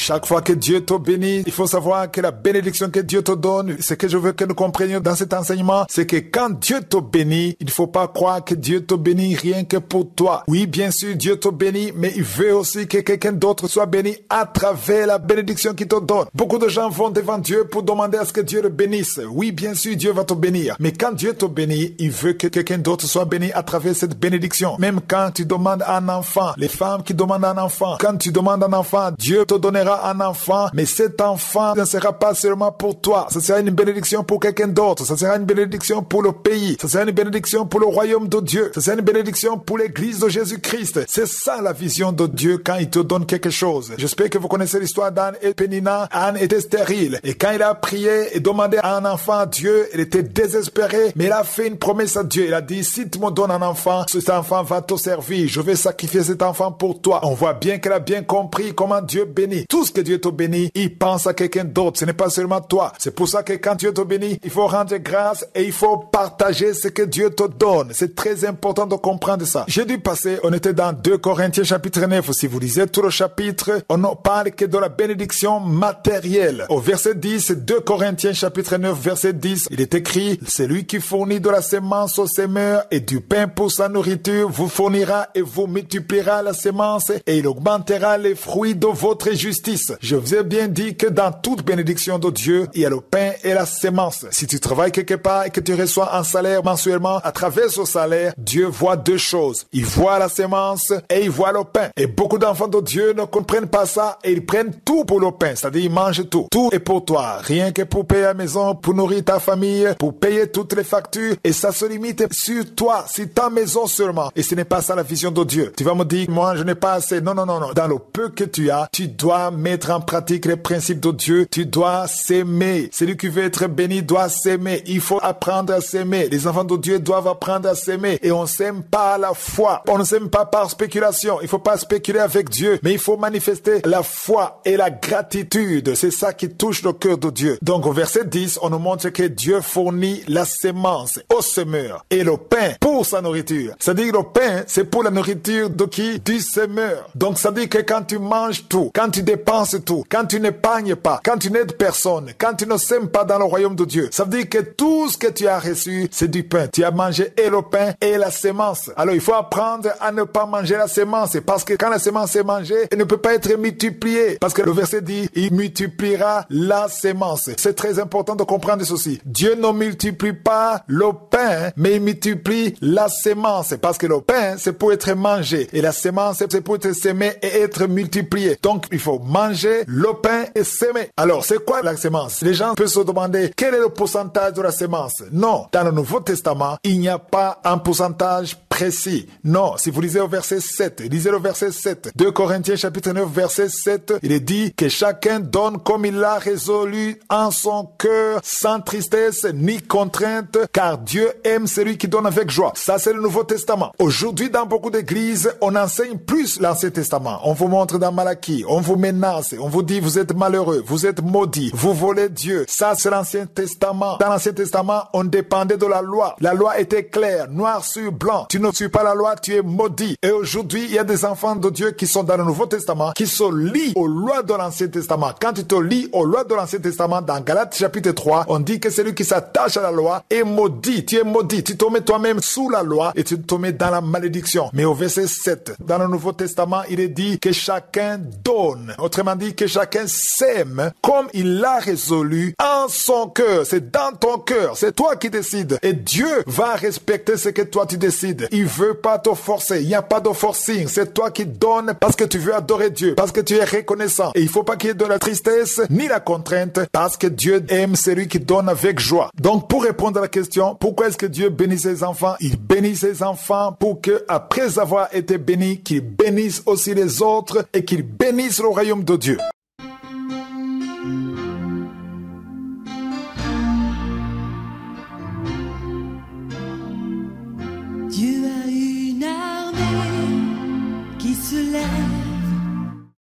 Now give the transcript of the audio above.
Chaque fois que Dieu te bénit, il faut savoir que la bénédiction que Dieu te donne, ce que je veux que nous comprenions dans cet enseignement, c'est que quand Dieu te bénit, il ne faut pas croire que Dieu te bénit rien que pour toi. Oui, bien sûr, Dieu te bénit, mais il veut aussi que quelqu'un d'autre soit béni à travers la bénédiction qu'il te donne. Beaucoup de gens vont devant Dieu pour demander à ce que Dieu le bénisse. Oui, bien sûr, Dieu va te bénir. Mais quand Dieu te bénit, il veut que quelqu'un d'autre soit béni à travers cette bénédiction. Même quand tu demandes un enfant, les femmes qui demandent un enfant, quand tu demandes un enfant, Dieu te donnera un enfant, mais cet enfant ne sera pas seulement pour toi. Ce sera une bénédiction pour quelqu'un d'autre. Ce sera une bénédiction pour le pays. Ce sera une bénédiction pour le royaume de Dieu. Ce sera une bénédiction pour l'église de Jésus-Christ. C'est ça la vision de Dieu quand il te donne quelque chose. J'espère que vous connaissez l'histoire d'Anne et Pénina. Anne était stérile. Et quand il a prié et demandé à un enfant à Dieu, elle était désespérée, mais elle a fait une promesse à Dieu. Elle a dit, si tu me donnes un enfant, cet enfant va te servir. Je vais sacrifier cet enfant pour toi. On voit bien qu'elle a bien compris comment Dieu bénit. Tout ce que Dieu te bénit, il pense à quelqu'un d'autre. Ce n'est pas seulement toi. C'est pour ça que quand Dieu te bénit, il faut rendre grâce et il faut partager ce que Dieu te donne. C'est très important de comprendre ça. Jeudi passé, on était dans 2 Corinthiens chapitre 9. Si vous lisez tout le chapitre, on ne parle que de la bénédiction matérielle. Au verset 10, 2 Corinthiens chapitre 9, verset 10, il est écrit, c'est lui qui fournit de la semence au semeur et du pain pour sa nourriture, vous fournira et vous multipliera la semence et il augmentera les fruits de votre justice. Je vous ai bien dit que dans toute bénédiction de Dieu, il y a le pain et la semence. Si tu travailles quelque part et que tu reçois un salaire mensuellement, à travers ce salaire, Dieu voit deux choses. Il voit la semence et il voit le pain. Et beaucoup d'enfants de Dieu ne comprennent pas ça et ils prennent tout pour le pain. C'est-à-dire, ils mangent tout. Tout est pour toi. Rien que pour payer la maison, pour nourrir ta famille, pour payer toutes les factures. Et ça se limite sur toi, sur ta maison seulement. Et ce n'est pas ça la vision de Dieu. Tu vas me dire, moi, je n'ai pas assez. Non, non, non, non. Dans le peu que tu as, tu dois mettre en pratique les principes de Dieu. Tu dois s'aimer. Celui qui veut être béni doit s'aimer. Il faut apprendre à s'aimer. Les enfants de Dieu doivent apprendre à s'aimer. Et on s'aime pas à la foi. On ne s'aime pas par spéculation. Il faut pas spéculer avec Dieu, mais il faut manifester la foi et la gratitude. C'est ça qui touche le cœur de Dieu. Donc au verset 10, on nous montre que Dieu fournit la semence au semeur et le pain pour sa nourriture. C'est-à-dire le pain, c'est pour la nourriture de qui? Du semeur. Donc ça veut dire que quand tu manges tout, quand tu dépenses tout, quand tu n'épargnes pas, quand tu n'aides personne, quand tu ne sèmes pas dans le royaume de Dieu, ça veut dire que tout ce que tu as reçu, c'est du pain. Tu as mangé et le pain et la semence. Alors il faut apprendre à ne pas manger la semence, parce que quand la semence est mangée, elle ne peut pas être multipliée, parce que le verset dit, il multipliera la semence. C'est très important de comprendre ceci. Dieu ne multiplie pas le pain, mais il multiplie la semence, parce que le pain, c'est pour être mangé, et la semence, c'est pour être sémé et être multiplié. Donc, il faut manger le pain et s'aimer. Alors, c'est quoi la semence? Les gens peuvent se demander, quel est le pourcentage de la semence? Non, dans le Nouveau Testament, il n'y a pas un pourcentage précis. Non, si vous lisez au verset 7, lisez le verset 7, 2 Corinthiens chapitre 9, verset 7, il est dit que chacun donne comme il l'a résolu en son cœur, sans tristesse ni contrainte, car Dieu aime celui qui donne avec joie. Ça, c'est le Nouveau Testament. Aujourd'hui, dans beaucoup d'églises, on enseigne plus l'Ancien Testament. On vous montre dans Malachie, on vous menace, on vous dit vous êtes malheureux, vous êtes maudits, vous volez Dieu. Ça, c'est l'Ancien Testament. Dans l'Ancien Testament, on dépendait de la loi. La loi était claire, noir sur blanc. Tu ne suis pas la loi, tu es maudit. Et aujourd'hui, il y a des enfants de Dieu qui sont dans le Nouveau Testament, qui se lient aux lois de l'Ancien Testament. Quand tu te lis aux lois de l'Ancien Testament, dans Galates chapitre 3, on dit que celui qui s'attache à la loi est maudit. Tu es maudit. Tu te mets toi-même sous la loi et tu te mets dans la malédiction. Mais au verset 7, dans le Nouveau Testament, il est dit que chacun donne. Autrement dit, que chacun s'aime comme il l'a résolu en son cœur. C'est dans ton cœur. C'est toi qui décides. Et Dieu va respecter ce que toi tu décides. Il veut pas te forcer. Il n'y a pas de forcing. C'est toi qui donnes parce que tu veux adorer Dieu, parce que tu es reconnaissant. Et il faut pas qu'il y ait de la tristesse ni la contrainte, parce que Dieu aime celui qui donne avec joie. Donc, pour répondre à la question, pourquoi est-ce que Dieu bénit ses enfants? Il bénit ses enfants pour que, après avoir été béni, qu'ils bénissent aussi les autres et qu'ils bénissent le royaume de Dieu.